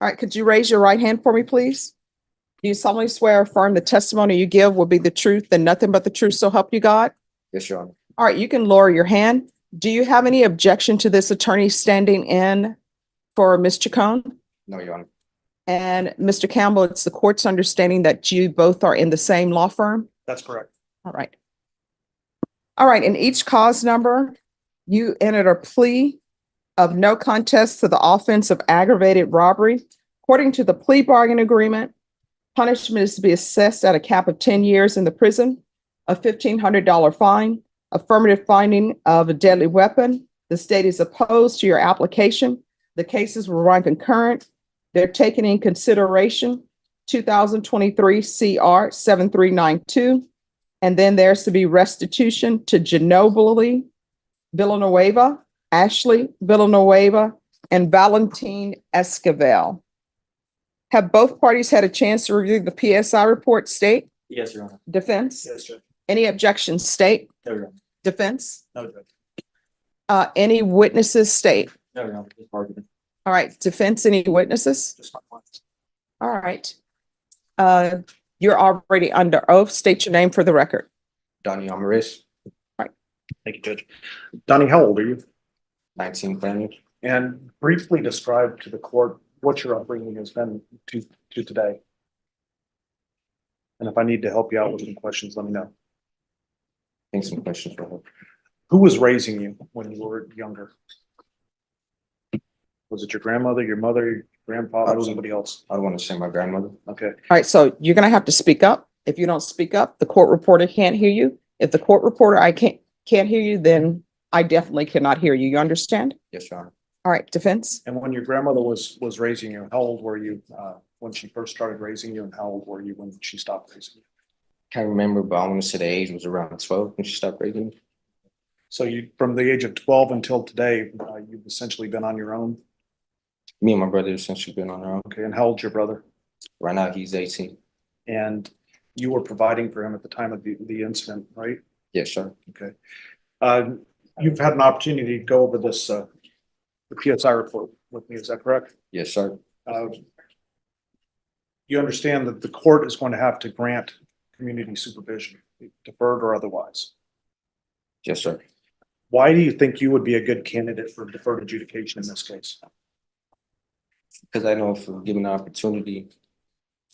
All right, could you raise your right hand for me, please? Do you solemnly swear or affirm the testimony you give will be the truth and nothing but the truth, so help you God? Yes, Your Honor. All right, you can lower your hand. Do you have any objection to this attorney standing in for Ms. Chacon? No, Your Honor. And Mr. Campbell, it's the court's understanding that you both are in the same law firm? That's correct. All right. All right, in each cause number, you entered a plea of no contest to the offense of aggravated robbery. According to the plea bargain agreement, punishment is to be assessed at a cap of 10 years in the prison, a $1,500 fine, affirmative finding of a deadly weapon. The state is opposed to your application. The cases will run concurrent. They're taken in consideration 2023 CR 7392. And then there's to be restitution to Ginobili Villanueva, Ashley Villanueva, and Valentine Esquivel. Have both parties had a chance to review the PSI report, state? Yes, Your Honor. Defense? Yes, Judge. Any objections, state? No, Your Honor. Defense? No, Judge. Any witnesses, state? No, Your Honor. Just argument. All right, defense, any witnesses? Just my client. All right. You're already under oath. State your name for the record. Donnie Amaris, Thank you, Judge. Donnie, how old are you? 19 Brandon. And briefly describe to the court what your upbringing has been to today. And if I need to help you out with some questions, let me know. Think some questions for her. Who was raising you when you were younger? Was it your grandmother, your mother, your grandfather, or somebody else? I don't want to say my grandmother. Okay. All right, so you're gonna have to speak up. If you don't speak up, the court reporter can't hear you. If the court reporter can't hear you, then I definitely cannot hear you. You understand? Yes, Your Honor. All right, defense. And when your grandmother was raising you, how old were you when she first started raising you, and how old were you when she stopped raising you? Can't remember, but I want to say the age was around 12 when she stopped raising me. So you, from the age of 12 until today, you've essentially been on your own. Me and my brother have essentially been on our own. Okay. And how old's your brother? Right now, he's 18. And you were providing for him at the time of the incident, right? Yes, sir. Okay. You've had an opportunity to go over this, the PSI report with me, is that correct? Yes, sir. You understand that the court is going to have to grant community supervision, deferred or otherwise. Yes, sir. Why do you think you would be a good candidate for deferred adjudication in this case? Because I know if given the opportunity,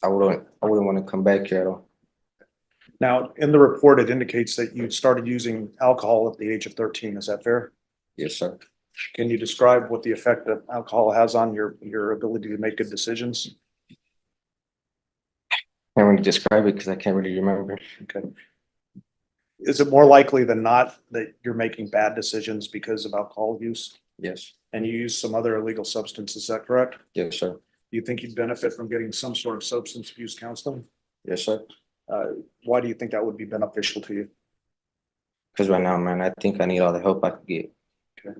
I wouldn't want to come back here at all. Now, in the report, it indicates that you started using alcohol at the age of 13. Is that fair? Yes, sir. Can you describe what the effect that alcohol has on your ability to make good decisions? Can't really describe it because I can't really remember. Okay. Is it more likely than not that you're making bad decisions because of alcohol use Yes. and you use some other illegal substance? Is that correct? Yes, sir. Do you think you'd benefit from getting some sort of substance abuse counseling? Yes, sir. Why do you think that would be beneficial to you? Because right now, man, I think I need all the help I could get. Okay.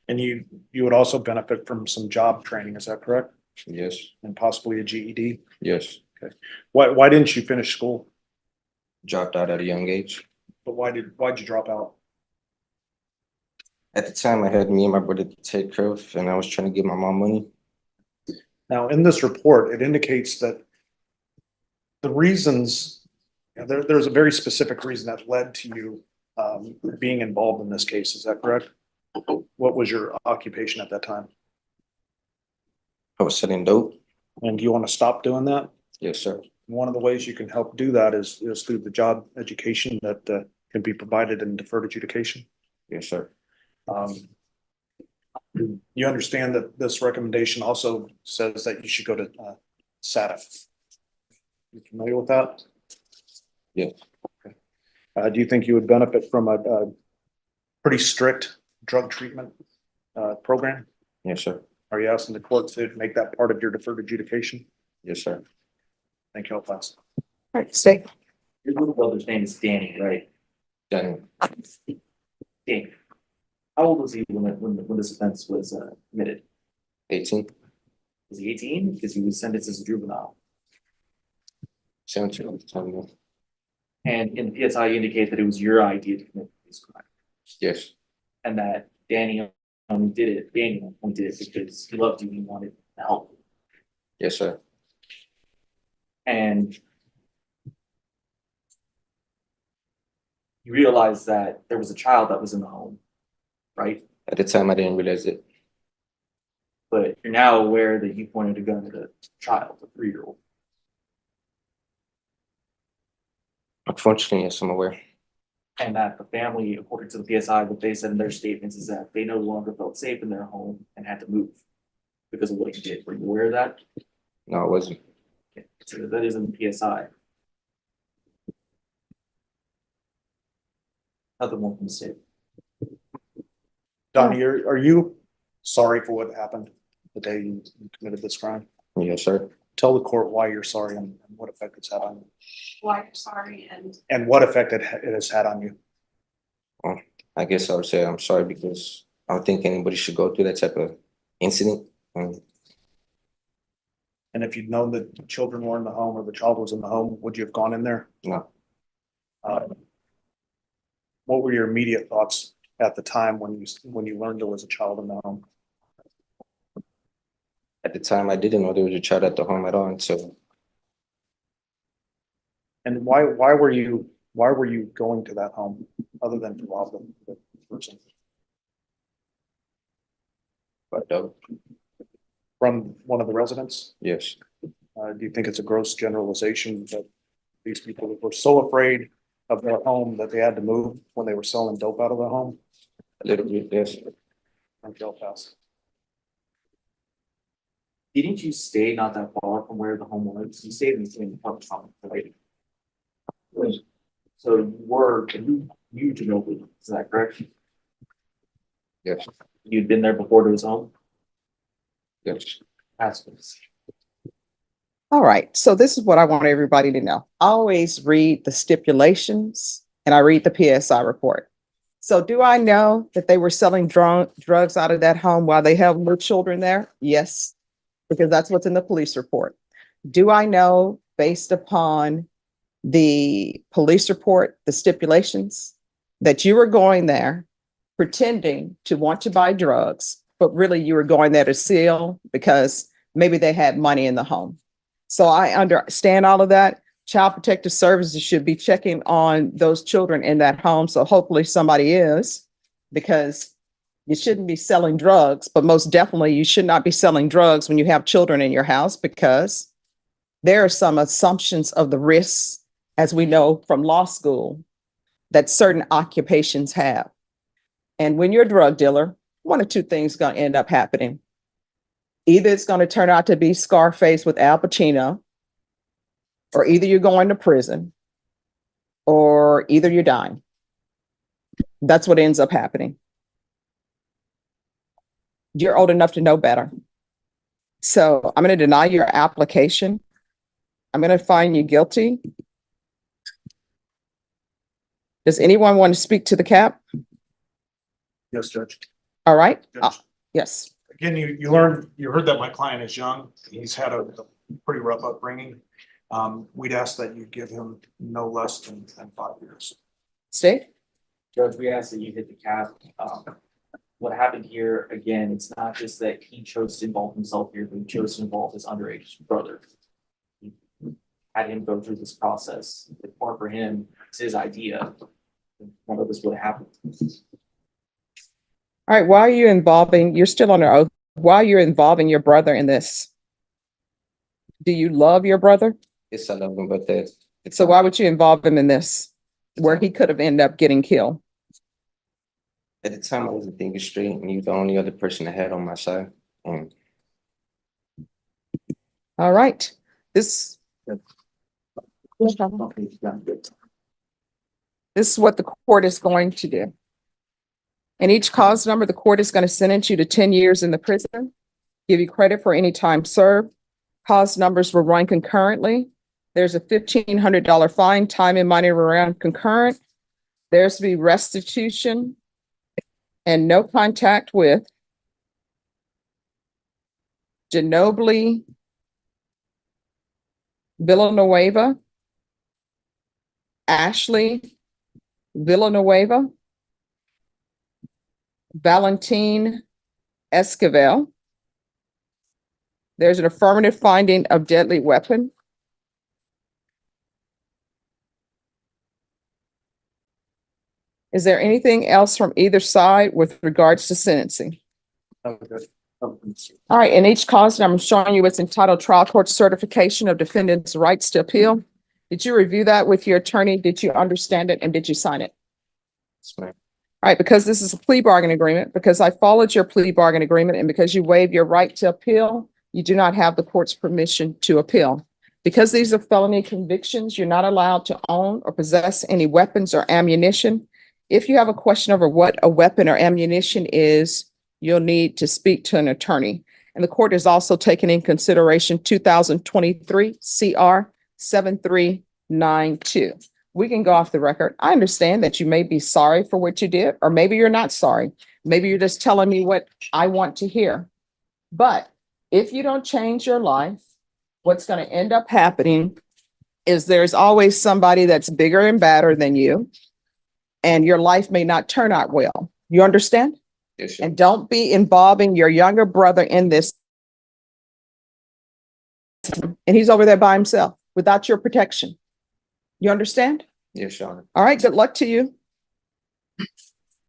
And you would also benefit from some job training, is that correct? Yes. And possibly a GED? Yes. Why didn't you finish school? Dropped out at a young age. But why'd you drop out? At the time, I had me and my brother to take care of, and I was trying to give my mom money. Now, in this report, it indicates that the reasons, there's a very specific reason that led to you being involved in this case. Is that correct? What was your occupation at that time? I was selling dope. And do you want to stop doing that? Yes, sir. One of the ways you can help do that is through the job education that can be provided in deferred adjudication. Yes, sir. You understand that this recommendation also says that you should go to SATF. You familiar with that? Yes. Okay. Do you think you would benefit from a pretty strict drug treatment program? Yes, sir. Are you asking the court to make that part of your deferred adjudication? Yes, sir. Thank you, I'll pass. All right, state. Your little brother's name is Danny, right? Danny. Danny. How old was he when this offense was committed? 18. Was he 18? Because he was sentenced as a juvenile. 17 at the time. Yeah. And in the PSI, you indicate that it was your idea to commit this crime, Yes. and that Danny only did it. Danny only did it because he loved you and he wanted to help you. Yes, sir. And you realize that there was a child that was in the home, right? At the time, I didn't realize it. But you're now aware that you pointed a gun at a child, a 3-year-old. Unfortunately, yes, I'm aware. And that the family, according to the PSI, what they said in their statements is that they no longer felt safe in their home and had to move because of what you did. Were you aware of that? No, I wasn't. Okay, so that is in the PSI. Nothing more from the state. Donnie, are you sorry for what happened the day you committed this crime? Yes, sir. Tell the court why you're sorry and what effect it's had on you, Why you're sorry and what effect it has had on you. I guess I would say I'm sorry because I don't think anybody should go through that type of incident. And if you'd known that the children were in the home or the child was in the home, would you have gone in there? No. What were your immediate thoughts at the time when you learned there was a child in the home? At the time, I didn't know there was a child at the home at all until And why were you going to that home other than to rob the person? but From one of the residents? yes, Do you think it's a gross generalization that these people were so afraid of their home that they had to move when they were selling dope out of the home? a little bit, yes. From jail pass. Didn't you stay not that far from where the home was? You stayed in the same apartment complex, right? So you knew Ginobili, is that correct? Yes, You'd been there before to his home? yes. Aspects. All right, so this is what I want everybody to know. I always read the stipulations and I read the PSI report. So do I know that they were selling drugs out of that home while they held little children there? Yes, because that's what's in the police report. Do I know, based upon the police report, the stipulations, that you were going there pretending to want to buy drugs, but really you were going there to steal because maybe they had money in the home? So I understand all of that. Child Protective Services should be checking on those children in that home. So hopefully somebody is, because you shouldn't be selling drugs, but most definitely you should not be selling drugs when you have children in your house, because there are some assumptions of the risks, as we know from law school, that certain occupations have. And when you're a drug dealer, one of two things is going to end up happening. Either it's going to turn out to be Scarface with Al Pacino, or either you're going to prison, or either you're dying. That's what ends up happening. You're old enough to know better. So I'm going to deny your application. I'm going to find you guilty. Does anyone want to speak to the cap? Yes, Judge. All right. Judge. Yes. Again, you heard that my client is young. He's had a pretty rough upbringing. We'd ask that you give him no less than 5 years. Steve? Judge, we asked that you hit the cap. What happened here, again, it's not just that he chose to involve himself here, but he chose to involve his underage brother. He had him go through this process. If it weren't for him, it's his idea. None of this would have happened. All right. Why are you involving, you're still under oath. Why are you involving your brother in this? Do you love your brother? Yes, I love him, but that. So why would you involve him in this, where he could have ended up getting killed? At the time, I wasn't thinking straight, and he was the only other person I had on my side. And All right. This is what the court is going to do. In each cause number, the court is going to sentence you to 10 years in the prison, give you credit for any time served. Cause numbers will run concurrently. There's a $1,500 fine, time and money around concurrent. There's to be restitution and no contact with Ginobili Villanueva, Ashley Villanueva, Valentine Esquivel, There's an affirmative finding of deadly weapon. Is there anything else from either side with regards to sentencing? Okay. All right, in each cause, I'm showing you what's entitled Trial Court Certification of Defendant's Rights to Appeal. Did you review that with your attorney? Did you understand it and did you sign it? Yes, ma'am. All right, because this is a plea bargain agreement, because I followed your plea bargain agreement, and because you waive your right to appeal, you do not have the court's permission to appeal. Because these are felony convictions, you're not allowed to own or possess any weapons or ammunition. If you have a question over what a weapon or ammunition is, you'll need to speak to an attorney. And the court is also taking in consideration 2023 CR 7392. We can go off the record. I understand that you may be sorry for what you did, or maybe you're not sorry. Maybe you're just telling me what I want to hear. But if you don't change your life, what's going to end up happening is there's always somebody that's bigger and badder than you, and your life may not turn out well. You understand? Yes, sir. And don't be involving your younger brother in this. And he's over there by himself without your protection. You understand? Yes, Your Honor. All right, good luck to you.